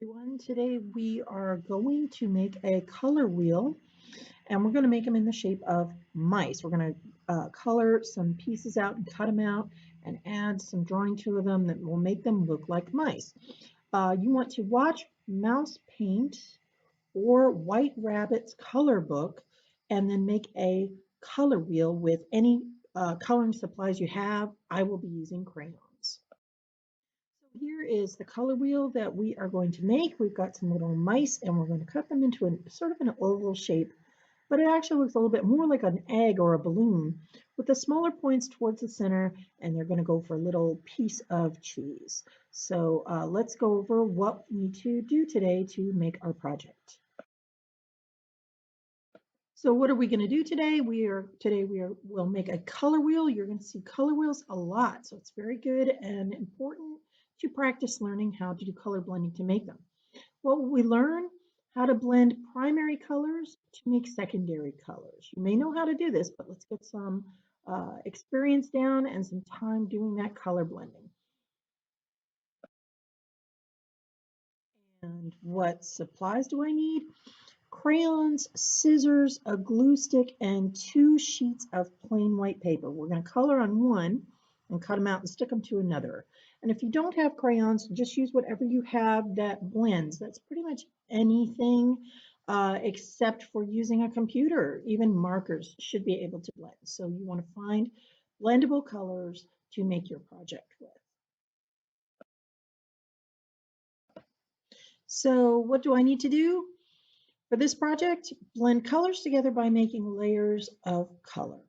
Everyone, today we are going to make a color wheel and we're going to make them in the shape of mice. We're going to color some pieces out and cut them out and add some drawing to them that will make them look like mice. You want to watch Mouse Paint or White Rabbit's color book and then make a color wheel with any coloring supplies you have. I will be using crayons. Here is the color wheel that we are going to make. We've got some little mice and we're going to cut them into a sort of an oval shape, but it actually looks a little bit more like an egg or a balloon with the smaller points towards the center, and they're going to go for a little piece of cheese. So let's go over what we need to do today to make our project. So what are we going to do today? We'll make a color wheel. You're going to see color wheels a lot, so it's very good and important to practice learning how to do color blending to make them. What will we learn? How to blend primary colors to make secondary colors. You may know how to do this, but let's get some experience down and some time doing that color blending. And what supplies do I need? Crayons, scissors, a glue stick, and 2 sheets of plain white paper. We're going to color on one and cut them out and stick them to another. And if you don't have crayons, just use whatever you have that blends. That's pretty much anything except for using a computer. Even markers should be able to blend. So you want to find blendable colors to make your project with. So what do I need to do? For this project, blend colors together by making layers of color.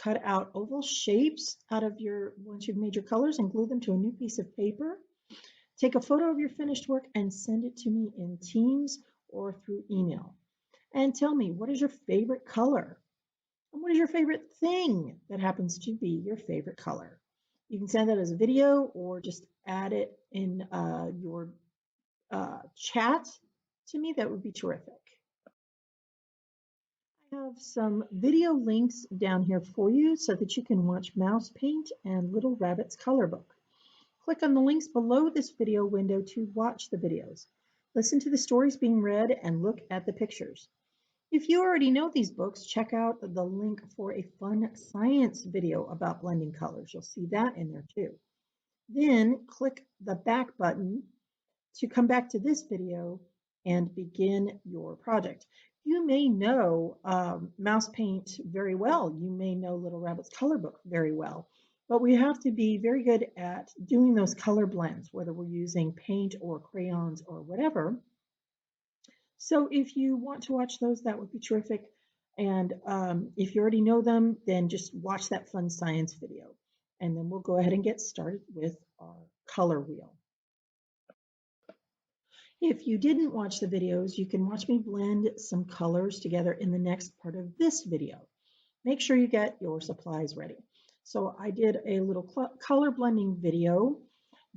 Cut out oval shapes out of once you've made your colors and glue them to a new piece of paper. Take a photo of your finished work and send it to me in Teams or through email. And tell me, what is your favorite color? And what is your favorite thing that happens to be your favorite color? You can send that as a video or just add it in your chat to me. That would be terrific. I have some video links down here for you so that you can watch Mouse Paint and Little Rabbit's color book. Click on the links below this video window to watch the videos. Listen to the stories being read and look at the pictures. If you already know these books, check out the link for a fun science video about blending colors. You'll see that in there too. Then click the back button to come back to this video and begin your project. You may know Mouse Paint very well. You may know Little Rabbit's color book very well, but we have to be very good at doing those color blends, whether we're using paint or crayons or whatever. So if you want to watch those, that would be terrific. And if you already know them, then just watch that fun science video. And then we'll go ahead and get started with our color wheel. If you didn't watch the videos, you can watch me blend some colors together in the next part of this video. Make sure you get your supplies ready. So I did a little color blending video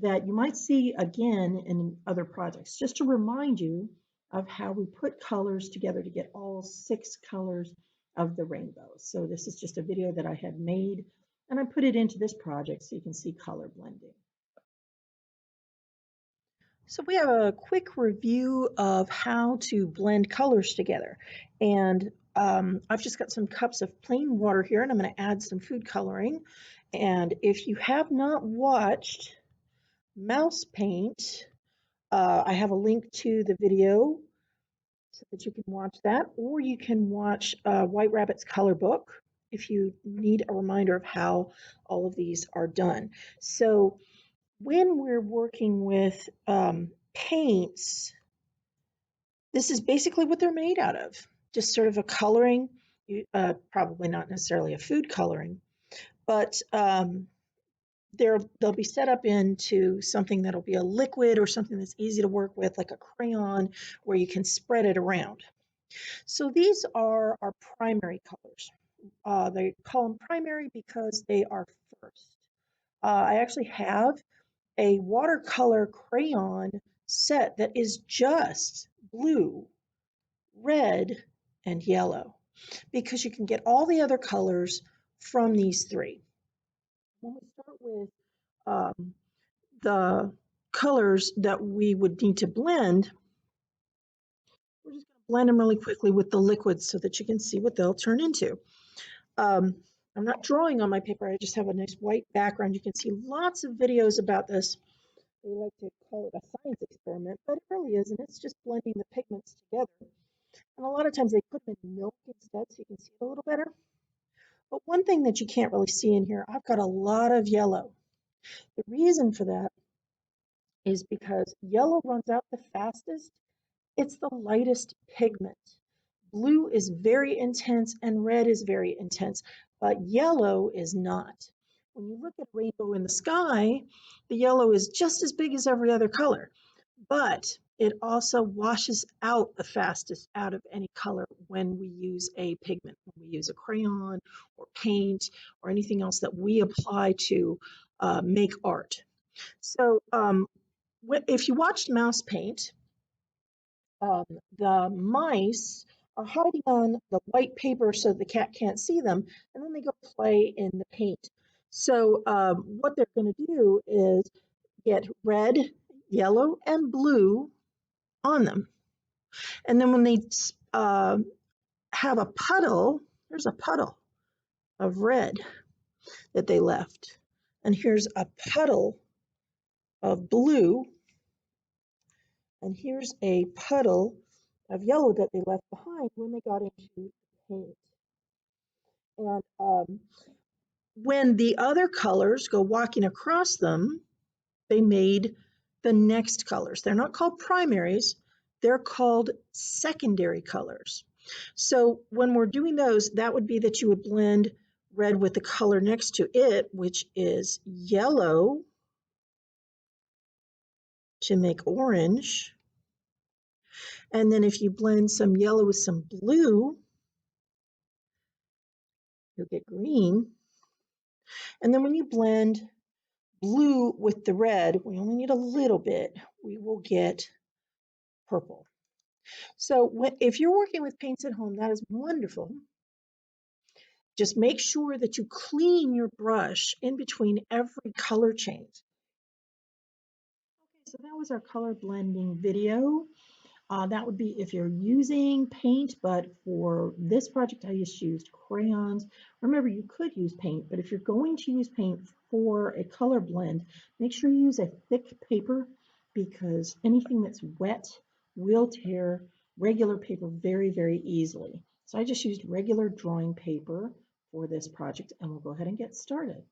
that you might see again in other projects, just to remind you of how we put colors together to get all 6 colors of the rainbow. So this is just a video that I had made, and I put it into this project so you can see color blending. So we have a quick review of how to blend colors together. And I've just got some cups of plain water here, and I'm going to add some food coloring. And if you have not watched Mouse Paint, I have a link to the video so that you can watch that, or you can watch White Rabbit's color book if you need a reminder of how all of these are done. So when we're working with paints, this is basically what they're made out of, just sort of a coloring, probably not necessarily a food coloring, but they'll be set up into something that'll be a liquid or something that's easy to work with, like a crayon, where you can spread it around. So these are our primary colors. They call them primary because they are first. I actually have a watercolor crayon set that is just blue, red, and yellow, because you can get all the other colors from these 3. When we start with the colors that we would need to blend, we're just going to blend them really quickly with the liquids so that you can see what they'll turn into. I'm not drawing on my paper, I just have a nice white background. You can see lots of videos about this. They like to call it a science experiment, but it really isn't. It's just blending the pigments together. And a lot of times they put them in milk instead so you can see it a little better. But one thing that you can't really see in here, I've got a lot of yellow. The reason for that is because yellow runs out the fastest. It's the lightest pigment. Blue is very intense and red is very intense, but yellow is not. When you look at a rainbow in the sky, the yellow is just as big as every other color, but it also washes out the fastest out of any color when we use a pigment, when we use a crayon or paint or anything else that we apply to make art. So if you watched Mouse Paint, the mice are hiding on the white paper so the cat can't see them, and then they go play in the paint. So what they're going to do is get red, yellow, and blue on them. And then when they have a puddle, there's a puddle of red that they left. And here's a puddle of blue. And here's a puddle of yellow that they left behind when they got into the paint. And when the other colors go walking across them, they made the next colors. They're not called primaries, they're called secondary colors. So when we're doing those, that would be that you would blend red with the color next to it, which is yellow, to make orange. And then if you blend some yellow with some blue, you'll get green. And then when you blend blue with the red, we only need a little bit, we will get purple. So if you're working with paints at home, that is wonderful. Just make sure that you clean your brush in between every color change. Okay, so that was our color blending video. That would be if you're using paint, but for this project, I just used crayons. Remember, you could use paint, but if you're going to use paint for a color blend, make sure you use a thick paper because anything that's wet will tear regular paper very, very easily. So I just used regular drawing paper for this project, and we'll go ahead and get started.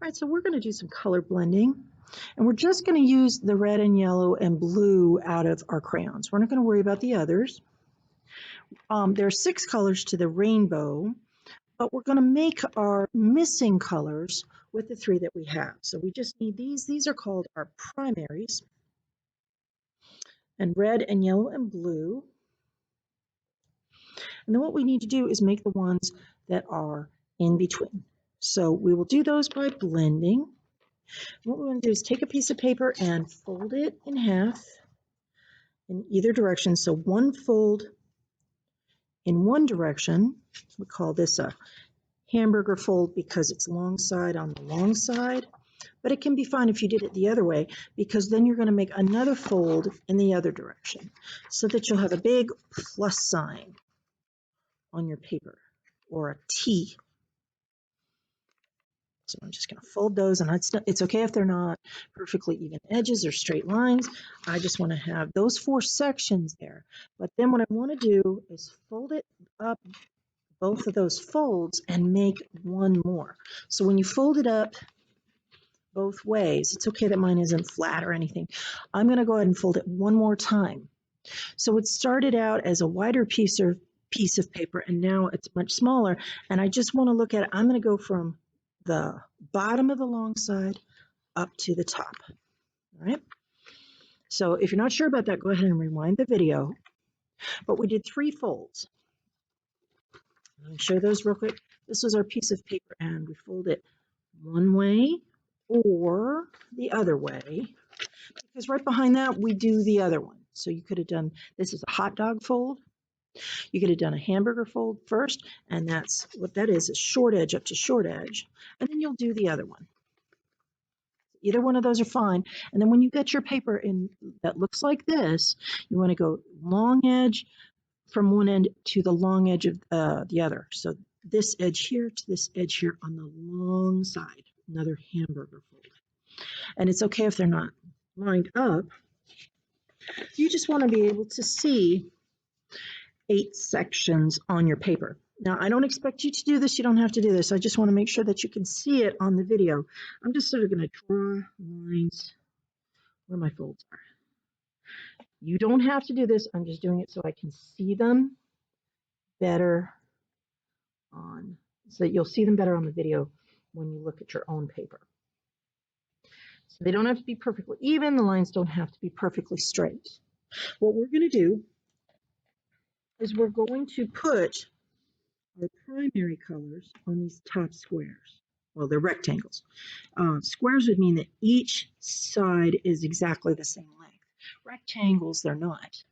All right, so we're going to do some color blending, and we're just going to use the red and yellow and blue out of our crayons. We're not going to worry about the others. There are 6 colors to the rainbow, but we're going to make our missing colors with the 3 that we have. So we just need these. These are called our primaries, and red and yellow and blue. And then what we need to do is make the ones that are in between. So we will do those by blending. What we want to do is take a piece of paper and fold it in half in either direction. So one fold in one direction, we call this a hamburger fold because it's long side on the long side, but it can be fine if you did it the other way because then you're going to make another fold in the other direction so that you'll have a big plus sign on your paper or a T. So I'm just going to fold those, and it's okay if they're not perfectly even edges or straight lines. I just want to have those 4 sections there. But then what I want to do is fold it up, both of those folds, and make one more. So when you fold it up both ways, it's okay that mine isn't flat or anything. I'm going to go ahead and fold it one more time. So it started out as a wider piece of paper, and now it's much smaller. And I just want to look at it. I'm going to go from the bottom of the long side up to the top. All right. So if you're not sure about that, go ahead and rewind the video. But we did 3 folds. Let me show those real quick. This was our piece of paper, and we fold it one way or the other way, because right behind that we do the other one. So you could have done, this is a hot dog fold. You could have done a hamburger fold first, and that's what that is short edge up to short edge, and then you'll do the other one. Either one of those are fine. And then when you get your paper in that looks like this, you want to go long edge from one end to the long edge of the other. So this edge here to this edge here on the long side, another hamburger fold. And it's okay if they're not lined up. You just want to be able to see 8 sections on your paper. Now, I don't expect you to do this. You don't have to do this. I just want to make sure that you can see it on the video. I'm just sort of going to draw lines where my folds are. You don't have to do this. I'm just doing it so I can see them better so that you'll see them better on the video when you look at your own paper. So they don't have to be perfectly even. The lines don't have to be perfectly straight. What we're going to do is we're going to put our primary colors on these top squares. Well, they're rectangles. Squares would mean that each side is exactly the same length. Rectangles, they're not.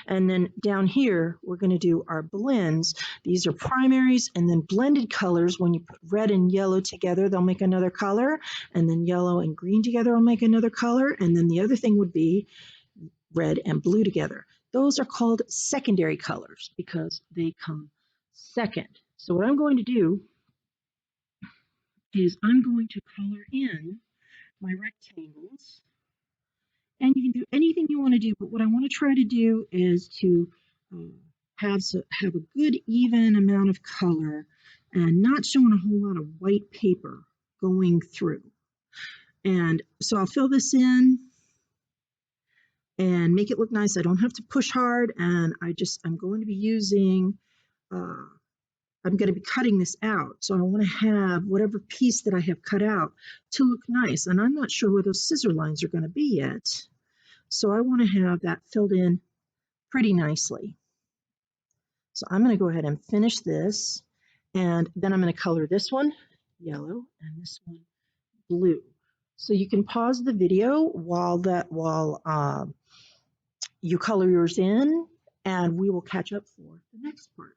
And then down here, we're going to do our blends. These are primaries and then blended colors. When you put red and yellow together, they'll make another color. And then yellow and green together will make another color. And then the other thing would be red and blue together. Those are called secondary colors because they come second. So what I'm going to do is I'm going to color in my rectangles. And you can do anything you want to do, but what I want to try to do is to have a good even amount of color and not showing a whole lot of white paper going through. And so I'll fill this in and make it look nice. I don't have to push hard, and I'm going to be using, I'm going to be cutting this out. So I want to have whatever piece that I have cut out to look nice. And I'm not sure where those scissor lines are going to be yet. So I want to have that filled in pretty nicely. So I'm going to go ahead and finish this, and then I'm going to color this one yellow and this one blue. So you can pause the video while you color yours in, and we will catch up for the next part.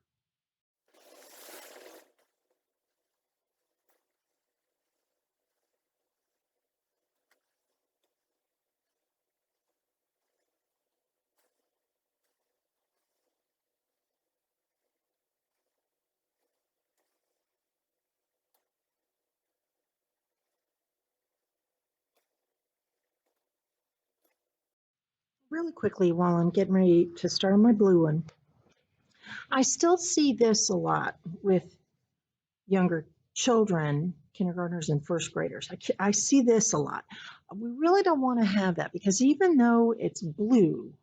Really quickly, while I'm getting ready to start on my blue one, I still see this a lot with younger children, kindergartners and first graders. I see this a lot. We really don't want to have that because even though it's blue,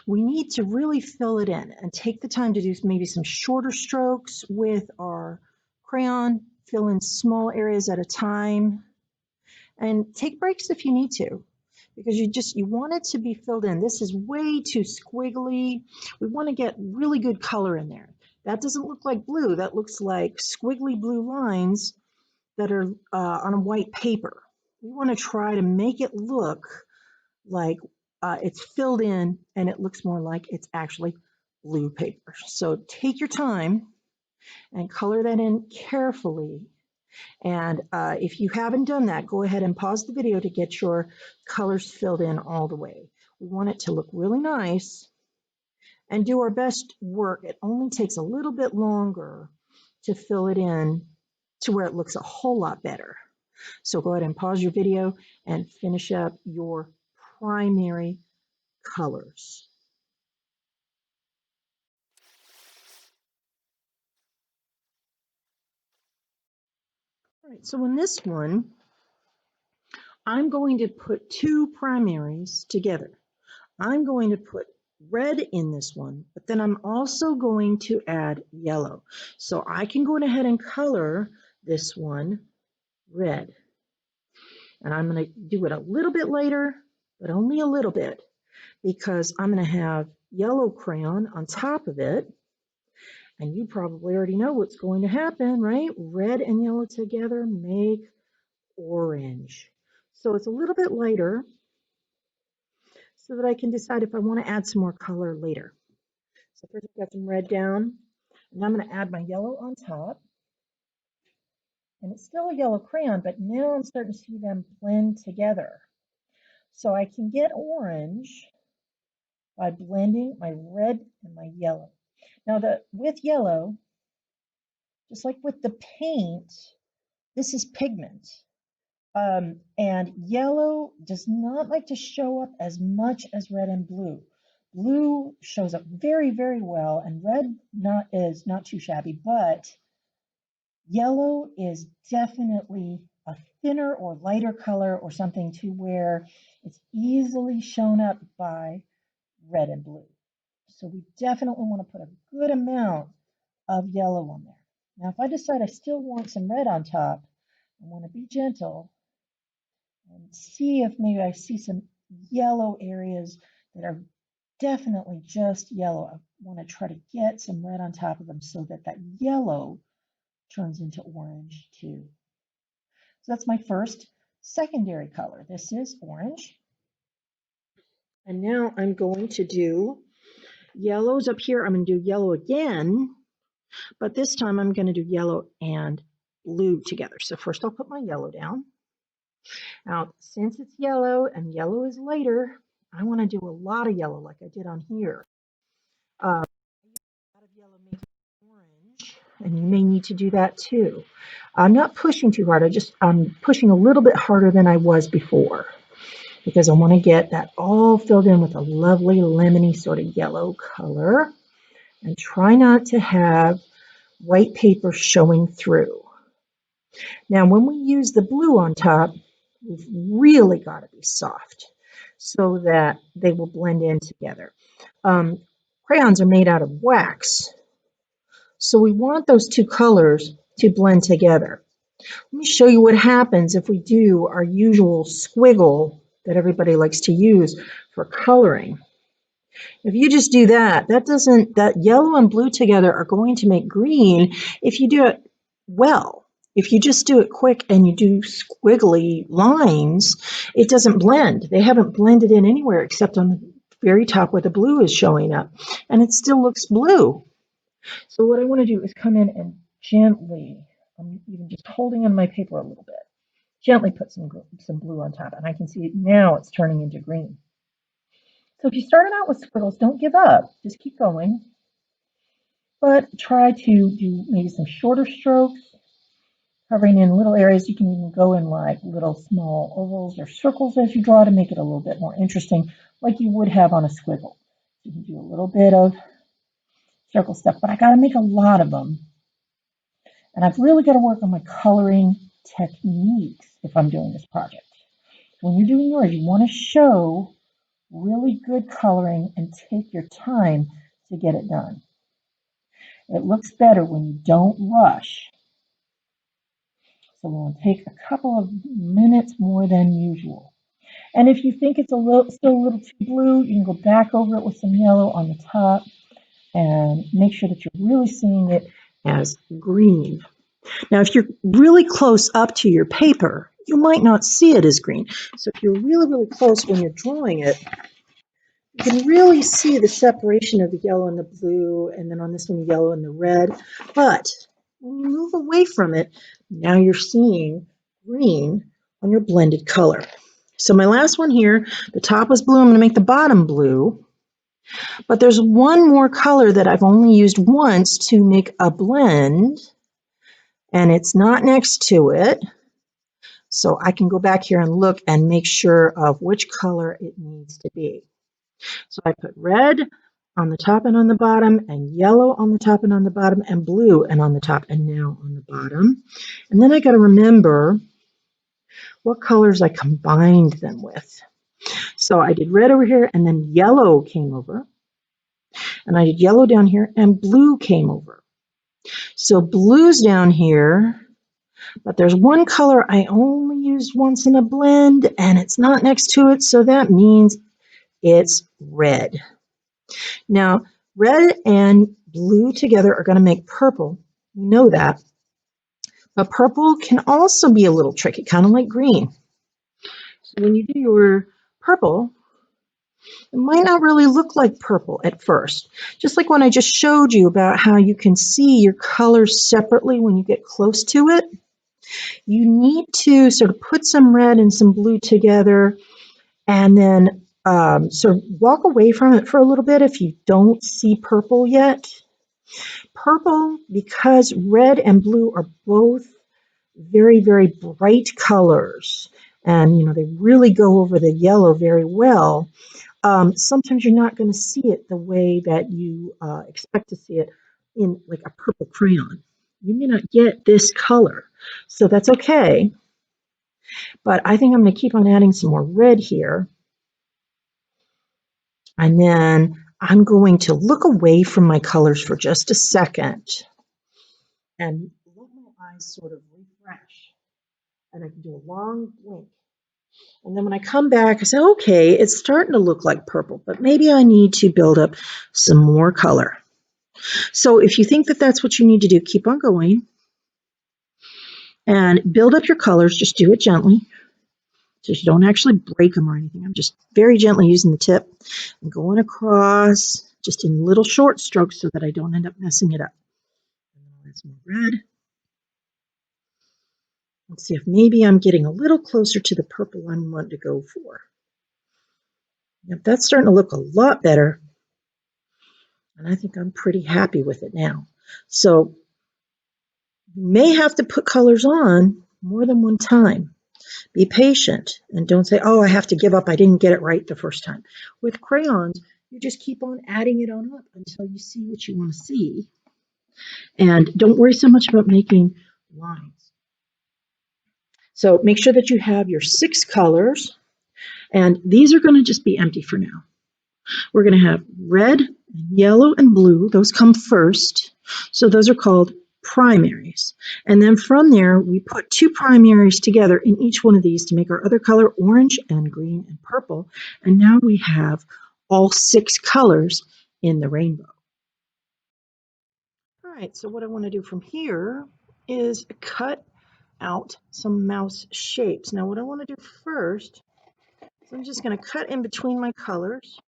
we need to really fill it in and take the time to do maybe some shorter strokes with our crayon, fill in small areas at a time, and take breaks if you need to, because you want it to be filled in. This is way too squiggly. We want to get really good color in there. That doesn't look like blue. That looks like squiggly blue lines that are on a white paper. We want to try to make it look like it's filled in and it looks more like it's actually blue paper. So take your time and color that in carefully. And if you haven't done that, go ahead and pause the video to get your colors filled in all the way. We want it to look really nice and do our best work. It only takes a little bit longer to fill it in to where it looks a whole lot better. So go ahead and pause your video and finish up your primary colors. All right, so in this one, I'm going to put 2 primaries together. I'm going to put red in this one, but then I'm also going to add yellow. So I can go ahead and color this one red. And I'm going to do it a little bit later, but only a little bit, because I'm going to have yellow crayon on top of it. And you probably already know what's going to happen, right? Red and yellow together make orange. So it's a little bit lighter so that I can decide if I want to add some more color later. So first I've got some red down, and I'm going to add my yellow on top. And it's still a yellow crayon, but now I'm starting to see them blend together. So I can get orange by blending my red and my yellow. Now with yellow, just like with the paint, this is pigment. And yellow does not like to show up as much as red and blue. Blue shows up very, very well, and red is not too shabby, but yellow is definitely a thinner or lighter color or something to where it's easily shown up by red and blue. So we definitely want to put a good amount of yellow on there. Now, if I decide I still want some red on top, I want to be gentle and see if maybe I see some yellow areas that are definitely just yellow. I want to try to get some red on top of them so that that yellow turns into orange too. So that's my first secondary color. This is orange. And now I'm going to do yellows up here. I'm going to do yellow again, but this time I'm going to do yellow and blue together. So first I'll put my yellow down. Now, since it's yellow and yellow is lighter, I want to do a lot of yellow like I did on here. A lot of yellow makes it orange, and you may need to do that too. I'm not pushing too hard. I'm pushing a little bit harder than I was before because I want to get that all filled in with a lovely lemony sort of yellow color, and try not to have white paper showing through. Now, when we use the blue on top, we've really got to be soft so that they will blend in together. Crayons are made out of wax, so we want those two colors to blend together. Let me show you what happens if we do our usual squiggle that everybody likes to use for coloring. If you just do that, that yellow and blue together are going to make green if you do it well. If you just do it quick and you do squiggly lines, it doesn't blend. They haven't blended in anywhere except on the very top where the blue is showing up, and it still looks blue. So what I want to do is come in and gently, I'm even just holding on my paper a little bit, gently put some blue on top, and I can see now it's turning into green. So if you started out with squiggles, don't give up. Just keep going. But try to do maybe some shorter strokes, covering in little areas. You can even go in like little small ovals or circles as you draw to make it a little bit more interesting, like you would have on a squiggle. You can do a little bit of circle stuff, but I got to make a lot of them. And I've really got to work on my coloring techniques if I'm doing this project. When you're doing yours, you want to show really good coloring and take your time to get it done. It looks better when you don't rush. So we'll take a couple of minutes more than usual. And if you think it's still a little too blue, you can go back over it with some yellow on the top and make sure that you're really seeing it as green. Now, if you're really close up to your paper, you might not see it as green. So if you're really, really close when you're drawing it, you can really see the separation of the yellow and the blue, and then on this one, the yellow and the red. But when you move away from it, now you're seeing green on your blended color. So my last one here, the top was blue. I'm going to make the bottom blue. But there's one more color that I've only used once to make a blend, and it's not next to it. So I can go back here and look and make sure of which color it needs to be. So I put red on the top and on the bottom, and yellow on the top and on the bottom, and blue and on the top and now on the bottom. And then I got to remember what colors I combined them with. So I did red over here, and then yellow came over. And I did yellow down here, and blue came over. So blue's down here, but there's one color I only used once in a blend, and it's not next to it, so that means it's red. Now, red and blue together are going to make purple. We know that. But purple can also be a little tricky, kind of like green. So when you do your purple, it might not really look like purple at first. Just like when I just showed you about how you can see your colors separately when you get close to it. You need to sort of put some red and some blue together and then sort of walk away from it for a little bit if you don't see purple yet. Purple, because red and blue are both very, very bright colors, and they really go over the yellow very well. Sometimes you're not going to see it the way that you expect to see it in like a purple crayon. You may not get this color, so that's okay. But I think I'm going to keep on adding some more red here. And then I'm going to look away from my colors for just a second and let my eyes sort of refresh. And I can do a long blink. And then when I come back, I say, okay, it's starting to look like purple, but maybe I need to build up some more color. So if you think that that's what you need to do, keep on going and build up your colors. Just do it gently. So you don't actually break them or anything. I'm just very gently using the tip and going across just in little short strokes so that I don't end up messing it up. That's more red. Let's see if maybe I'm getting a little closer to the purple I want to go for. Yep, that's starting to look a lot better. And I think I'm pretty happy with it now. So you may have to put colors on more than one time. Be patient and don't say, oh, I have to give up. I didn't get it right the first time. With crayons, you just keep on adding it on up until you see what you want to see. And don't worry so much about making lines. So make sure that you have your 6 colors, and these are going to just be empty for now. We're going to have red, yellow, and blue. Those come first. So those are called primaries. And then from there, we put 2 primaries together in each one of these to make our other color, orange and green and purple. And now we have all 6 colors in the rainbow. All right, so what I want to do from here is cut out some mouse shapes. Now what I want to do first is I'm just going to cut in between my colors.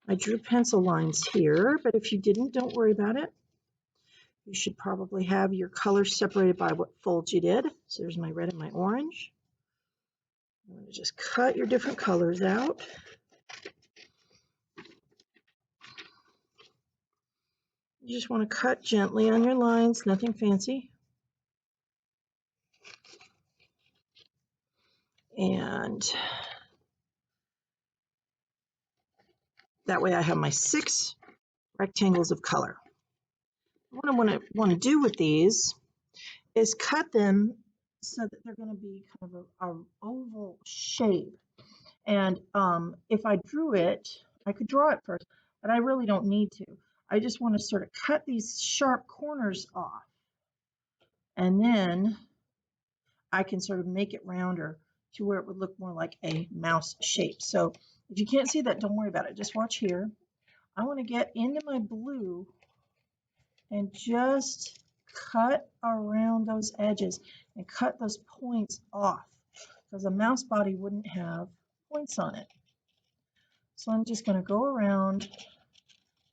I drew pencil lines here, but if you didn't, don't worry about it. You should probably have your colors separated by what folds you did. So there's my red and my orange. I'm going to just cut your different colors out. You just want to cut gently on your lines, nothing fancy. And that way I have my 6 rectangles of color. What I want to do with these is cut them so that they're going to be kind of an oval shape. And if I drew it, I could draw it first, but I really don't need to. I just want to sort of cut these sharp corners off. And then I can sort of make it rounder to where it would look more like a mouse shape. So if you can't see that, don't worry about it. Just watch here. I want to get into my blue and just cut around those edges and cut those points off because a mouse body wouldn't have points on it. So I'm just going to go around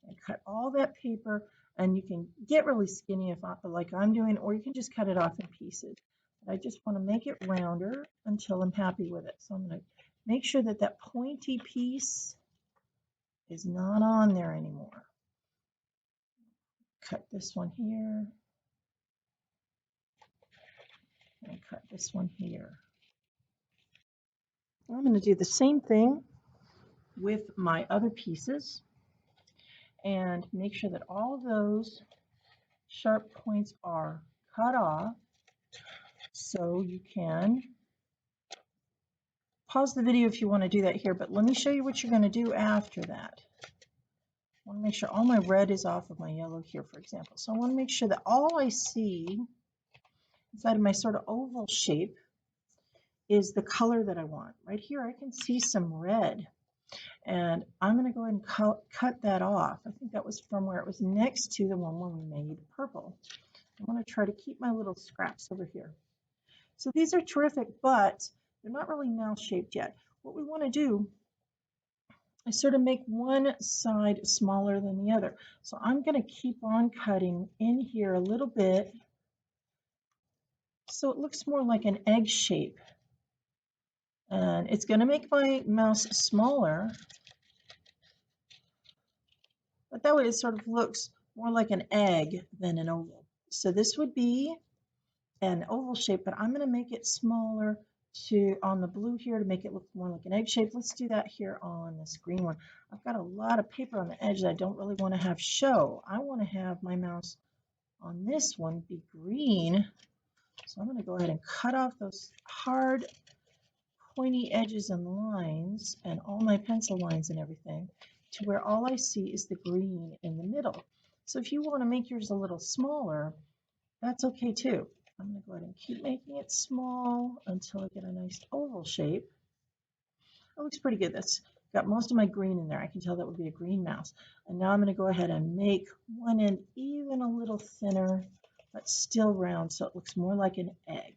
and cut all that paper, and you can get really skinny if like I'm doing, or you can just cut it off in pieces. But I just want to make it rounder until I'm happy with it. So I'm going to make sure that that pointy piece is not on there anymore. Cut this one here. And cut this one here. I'm going to do the same thing with my other pieces and make sure that all of those sharp points are cut off. So you can pause the video if you want to do that here, but let me show you what you're going to do after that. I want to make sure all my red is off of my yellow here, for example. So I want to make sure that all I see inside of my sort of oval shape is the color that I want. Right here I can see some red, and I'm going to go ahead and cut that off. I think that was from where it was next to the one where we made purple. I want to try to keep my little scraps over here. So these are terrific, but they're not really mouse shaped yet. What we want to do is sort of make one side smaller than the other. So I'm going to keep on cutting in here a little bit so it looks more like an egg shape. And it's going to make my mouse smaller, but that way it sort of looks more like an egg than an oval. So this would be an oval shape, but I'm going to make it smaller on the blue here to make it look more like an egg shape. Let's do that here on this green one. I've got a lot of paper on the edge that I don't really want to have show. I want to have my mouse on this one be green. So I'm going to go ahead and cut off those hard pointy edges and lines and all my pencil lines and everything to where all I see is the green in the middle. So if you want to make yours a little smaller, that's okay too. I'm going to go ahead and keep making it small until I get a nice oval shape. It looks pretty good. That's got most of my green in there. I can tell that would be a green mouse. And now I'm going to go ahead and make one end even a little thinner, but still round so it looks more like an egg.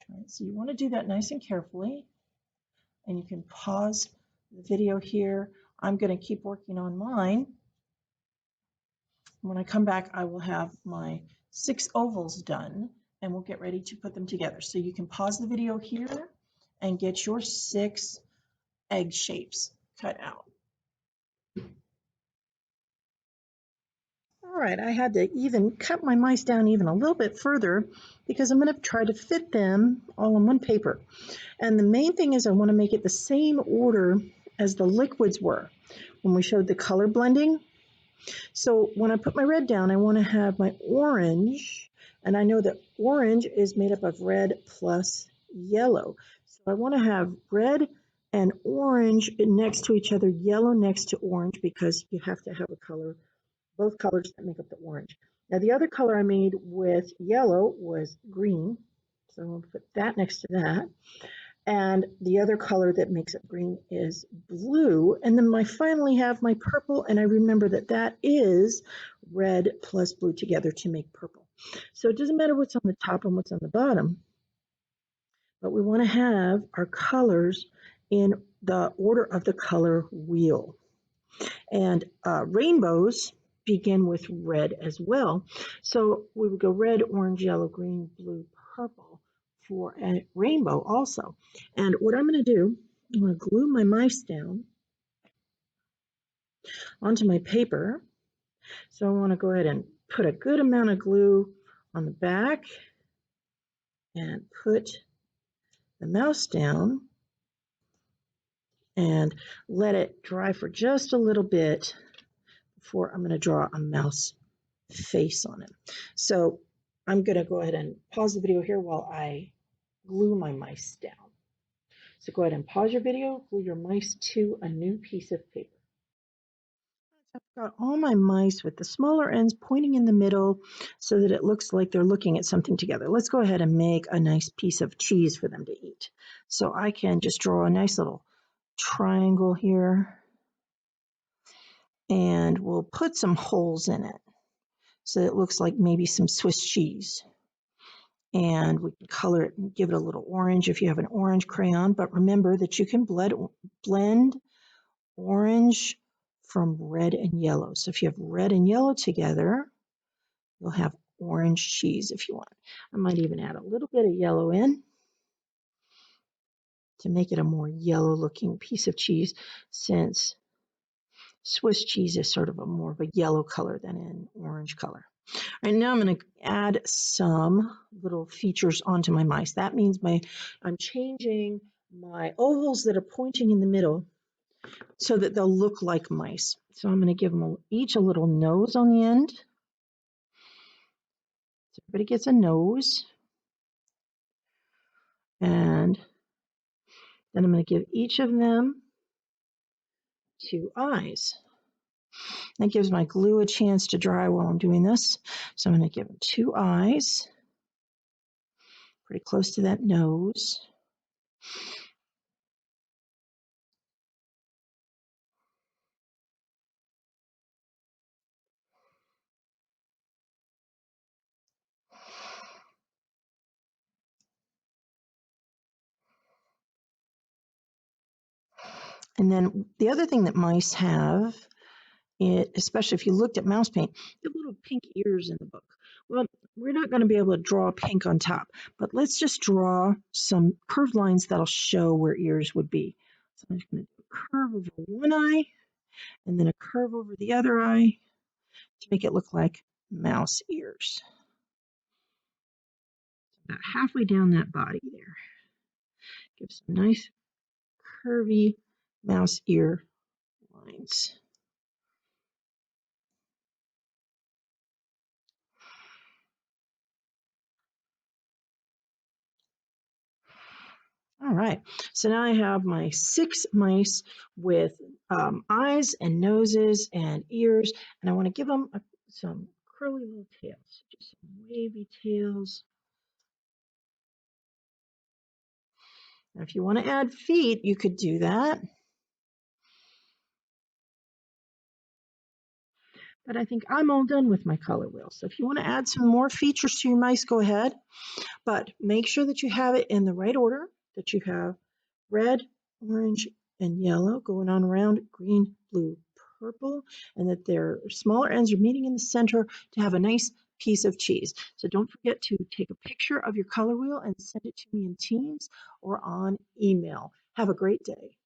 All right, so you want to do that nice and carefully. And you can pause the video here. I'm going to keep working on mine. When I come back, I will have my 6 ovals done and we'll get ready to put them together. So you can pause the video here and get your 6 egg shapes cut out. All right, I had to even cut my mice down even a little bit further because I'm going to try to fit them all on one paper. And the main thing is I want to make it the same order as the liquids were when we showed the color blending. So when I put my red down, I want to have my orange, and I know that orange is made up of red plus yellow. So I want to have red and orange next to each other, yellow next to orange, because you have to have a color, both colors that make up the orange. Now the other color I made with yellow was green, so I'm going to put that next to that. And the other color that makes it green is blue. And then I finally have my purple, and I remember that that is red plus blue together to make purple. So it doesn't matter what's on the top and what's on the bottom, but we want to have our colors in the order of the color wheel. And rainbows begin with red as well. So we would go red, orange, yellow, green, blue, purple for a rainbow also. And what I'm going to do, I'm going to glue my mice down onto my paper. So I want to go ahead and put a good amount of glue on the back and put the mouse down and let it dry for just a little bit before I'm going to draw a mouse face on it. So I'm going to go ahead and pause the video here while I glue my mice down. So go ahead and pause your video, glue your mice to a new piece of paper. I've got all my mice with the smaller ends pointing in the middle so that it looks like they're looking at something together. Let's go ahead and make a nice piece of cheese for them to eat. So I can just draw a nice little triangle here and we'll put some holes in it so it looks like maybe some Swiss cheese. And we can color it and give it a little orange if you have an orange crayon, but remember that you can blend orange from red and yellow. So if you have red and yellow together, you'll have orange cheese if you want. I might even add a little bit of yellow in to make it a more yellow looking piece of cheese, since Swiss cheese is sort of more of a yellow color than an orange color. All right, now I'm going to add some little features onto my mice. That means I'm changing my ovals that are pointing in the middle so that they'll look like mice. So I'm going to give them each a little nose on the end. So everybody gets a nose. And then I'm going to give each of them 2 eyes. That gives my glue a chance to dry while I'm doing this. So I'm going to give them 2 eyes, pretty close to that nose. And then the other thing that mice have, especially if you looked at mouse paint, they have little pink ears in the book. Well, we're not going to be able to draw pink on top, but let's just draw some curved lines that'll show where ears would be. So I'm just going to do a curve over one eye and then a curve over the other eye to make it look like mouse ears. About halfway down that body there. Give some nice curvy mouse ear lines. All right, so now I have my 6 mice with eyes and noses and ears, and I want to give them some curly little tails, just some wavy tails. Now, if you want to add feet, you could do that. But I think I'm all done with my color wheel. So if you want to add some more features to your mice, go ahead. But make sure that you have it in the right order, that you have red, orange, and yellow going on around, green, blue, purple, and that their smaller ends are meeting in the center to have a nice piece of cheese. So don't forget to take a picture of your color wheel and send it to me in Teams or on email. Have a great day.